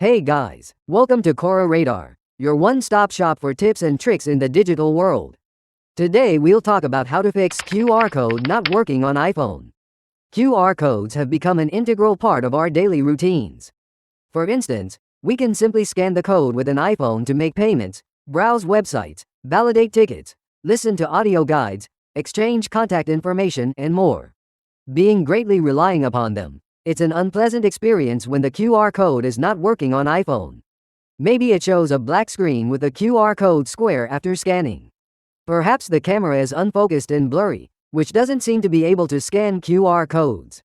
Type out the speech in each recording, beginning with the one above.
Hey guys, welcome to Cora Radar, your one-stop shop for tips and tricks in the digital world. Today we'll talk about how to fix QR code not working on iPhone. QR codes have become an integral part of our daily routines. For instance, we can simply scan the code with an iPhone to make payments, browse websites, validate tickets, listen to audio guides, exchange contact information, and more. Being greatly relying upon them, it's an unpleasant experience when the QR code is not working on iPhone. Maybe it shows a black screen with the QR code square after scanning. Perhaps the camera is unfocused and blurry, which doesn't seem to be able to scan QR codes.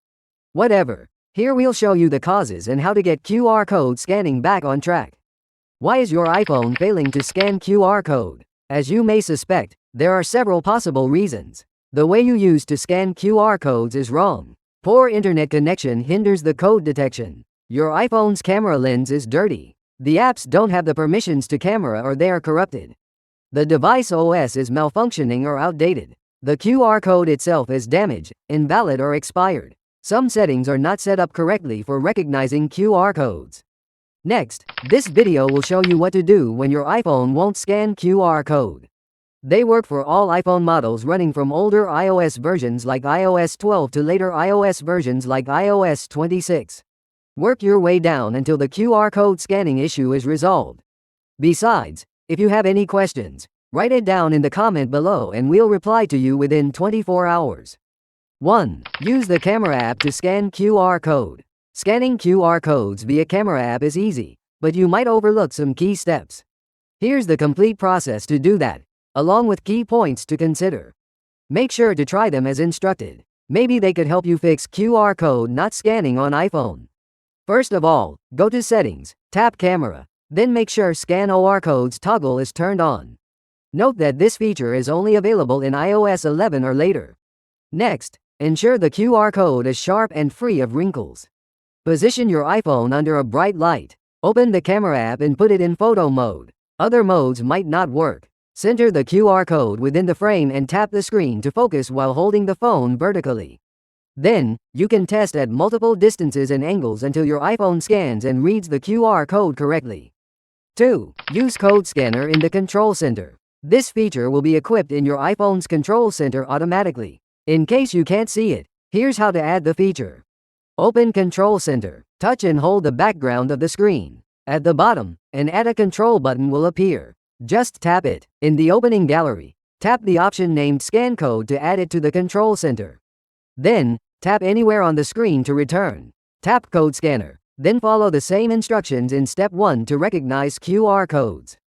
Whatever, here we'll show you the causes and how to get QR code scanning back on track. Why is your iPhone failing to scan QR code? As you may suspect, there are several possible reasons. The way you use to scan QR codes is wrong. Poor internet connection hinders the code detection. Your iPhone's camera lens is dirty. The apps don't have the permissions to camera or they are corrupted. The device OS is malfunctioning or outdated. The QR code itself is damaged, invalid or expired. Some settings are not set up correctly for recognizing QR codes. Next, this video will show you what to do when your iPhone won't scan QR code. They work for all iPhone models running from older iOS versions like iOS 12 to later iOS versions like iOS 26. Work your way down until the QR code scanning issue is resolved. Besides, if you have any questions, write it down in the comment below and we'll reply to you within 24 hours. 1. Use the camera app to scan QR code. Scanning QR codes via camera app is easy, but you might overlook some key steps. Here's the complete process to do that, along with key points to consider. Make sure to try them as instructed. Maybe they could help you fix QR code not scanning on iPhone. First of all, go to Settings, tap Camera, then make sure Scan OR Codes toggle is turned on. Note that this feature is only available in iOS 11 or later. Next, ensure the QR code is sharp and free of wrinkles. Position your iPhone under a bright light. Open the camera app and put it in photo mode. Other modes might not work. Center the QR code within the frame and tap the screen to focus while holding the phone vertically. Then, you can test at multiple distances and angles until your iPhone scans and reads the QR code correctly. 2. Use Code Scanner in the Control Center. This feature will be equipped in your iPhone's Control Center automatically. In case you can't see it, here's how to add the feature. Open Control Center, touch and hold the background of the screen. At the bottom, an Add a Control button will appear. Just tap it. In the opening gallery, tap the option named Scan Code to add it to the Control Center. Then, tap anywhere on the screen to return. Tap Code Scanner, then follow the same instructions in Step 1 to recognize QR codes.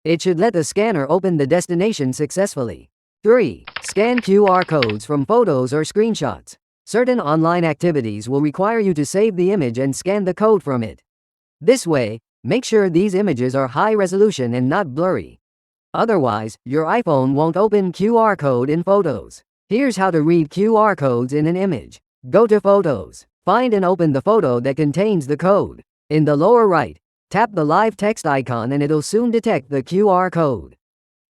It should let the scanner open the destination successfully. 3. Scan QR codes from photos or screenshots. Certain online activities will require you to save the image and scan the code from it. This way, make sure these images are high resolution and not blurry. Otherwise, your iPhone won't open QR code in photos. Here's how to read QR codes in an image. Go to Photos. Find and open the photo that contains the code. In the lower right, tap the live text icon and it'll soon detect the QR code.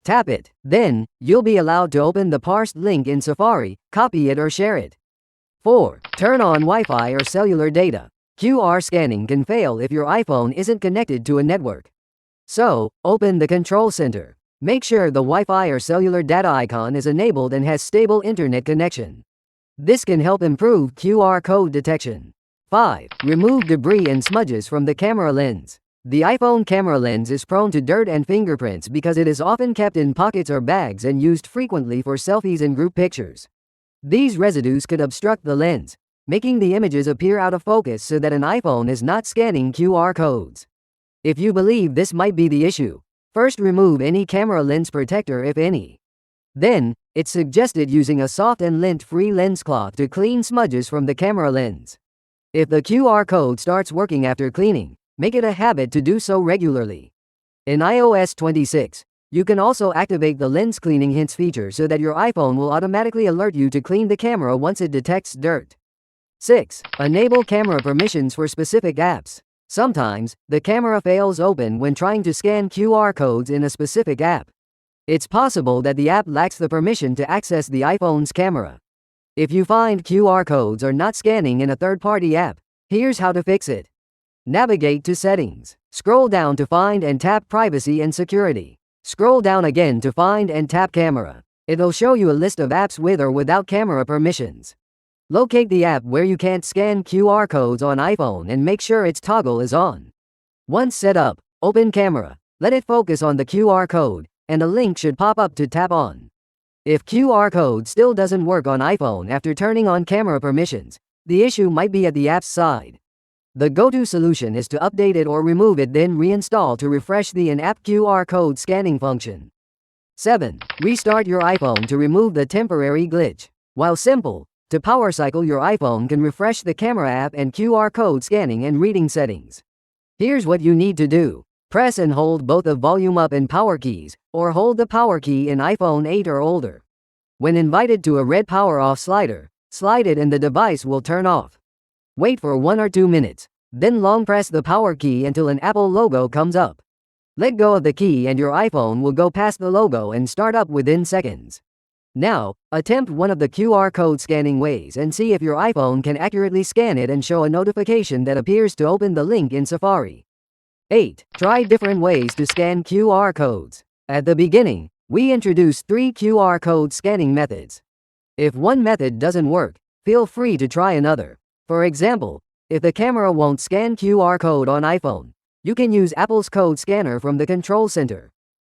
Tap it. Then, you'll be allowed to open the parsed link in Safari, copy it or share it. 4. Turn on Wi-Fi or cellular data. QR scanning can fail if your iPhone isn't connected to a network. So, open the Control Center. Make sure the Wi-Fi or cellular data icon is enabled and has stable internet connection. This can help improve QR code detection. 5. Remove debris and smudges from the camera lens. The iPhone camera lens is prone to dirt and fingerprints because it is often kept in pockets or bags and used frequently for selfies and group pictures. These residues could obstruct the lens, making the images appear out of focus so that an iPhone is not scanning QR codes. If you believe this might be the issue, first remove any camera lens protector if any. Then, it's suggested using a soft and lint-free lens cloth to clean smudges from the camera lens. If the QR code starts working after cleaning, make it a habit to do so regularly. In iOS 26, you can also activate the Lens Cleaning Hints feature so that your iPhone will automatically alert you to clean the camera once it detects dirt. 6. Enable camera permissions for specific apps. Sometimes, the camera fails open when trying to scan QR codes in a specific app. It's possible that the app lacks the permission to access the iPhone's camera. If you find QR codes are not scanning in a third-party app, here's how to fix it. Navigate to Settings. Scroll down to find and tap Privacy and Security. Scroll down again to find and tap Camera. It'll show you a list of apps with or without camera permissions. Locate the app where you can't scan QR codes on iPhone and make sure its toggle is on. Once set up, open Camera. Let it focus on the QR code, and a link should pop up to tap on. If QR code still doesn't work on iPhone after turning on camera permissions, the issue might be at the app's side. The go-to solution is to update it or remove it, then reinstall to refresh the in-app QR code scanning function. 7. Restart your iPhone to remove the temporary glitch. While simple, to power cycle your iPhone can refresh the camera app and QR code scanning and reading settings. Here's what you need to do. Press and hold both the volume up and power keys, or hold the power key in iPhone 8 or older. When invited to a red power off slider, slide it and the device will turn off. Wait for 1 or 2 minutes, then long press the power key until an Apple logo comes up. Let go of the key and your iPhone will go past the logo and start up within seconds. Now, attempt one of the QR code scanning ways and see if your iPhone can accurately scan it and show a notification that appears to open the link in Safari. 8. Try different ways to scan QR codes. At the beginning, we introduced 3 QR code scanning methods. If one method doesn't work, feel free to try another. For example, if the camera won't scan QR code on iPhone, you can use Apple's code scanner from the control center.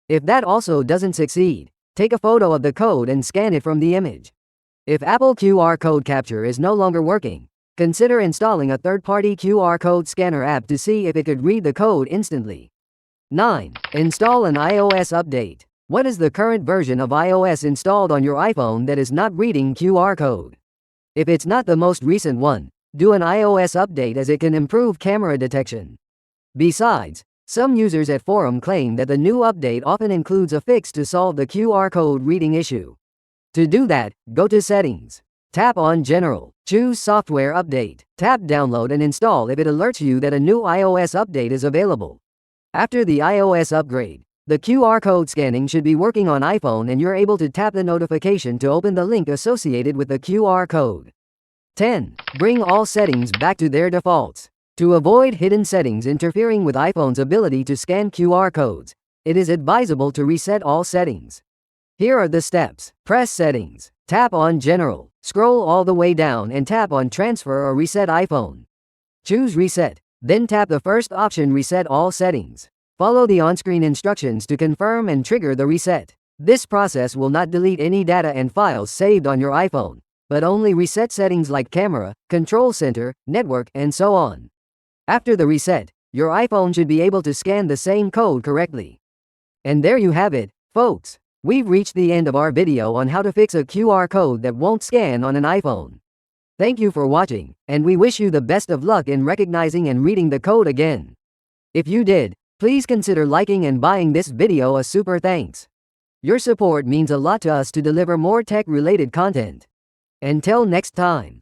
If that also doesn't succeed, take a photo of the code and scan it from the image. If Apple QR code capture is no longer working, consider installing a third-party QR code scanner app to see if it could read the code instantly. 9. Install an iOS update. What is the current version of iOS installed on your iPhone that is not reading QR code? If it's not the most recent one, do an iOS update as it can improve camera detection. Besides, some users at forum claim that the new update often includes a fix to solve the QR code reading issue. To do that, go to Settings. Tap on General. Choose Software Update. Tap Download and install if it alerts you that a new iOS update is available. After the iOS upgrade, the QR code scanning should be working on iPhone and you're able to tap the notification to open the link associated with the QR code. 10. Bring all settings back to their defaults. To avoid hidden settings interfering with iPhone's ability to scan QR codes, it is advisable to reset all settings. Here are the steps. Press Settings. Tap on General. Scroll all the way down and tap on Transfer or Reset iPhone. Choose Reset, then tap the first option Reset All Settings. Follow the on-screen instructions to confirm and trigger the reset. This process will not delete any data and files saved on your iPhone, but only reset settings like camera, control center, network, and so on. After the reset, your iPhone should be able to scan the same code correctly. And there you have it, folks. We've reached the end of our video on how to fix a QR code that won't scan on an iPhone. Thank you for watching, and we wish you the best of luck in recognizing and reading the code again. If you did, please consider liking and buying this video a super thanks. Your support means a lot to us to deliver more tech-related content. Until next time.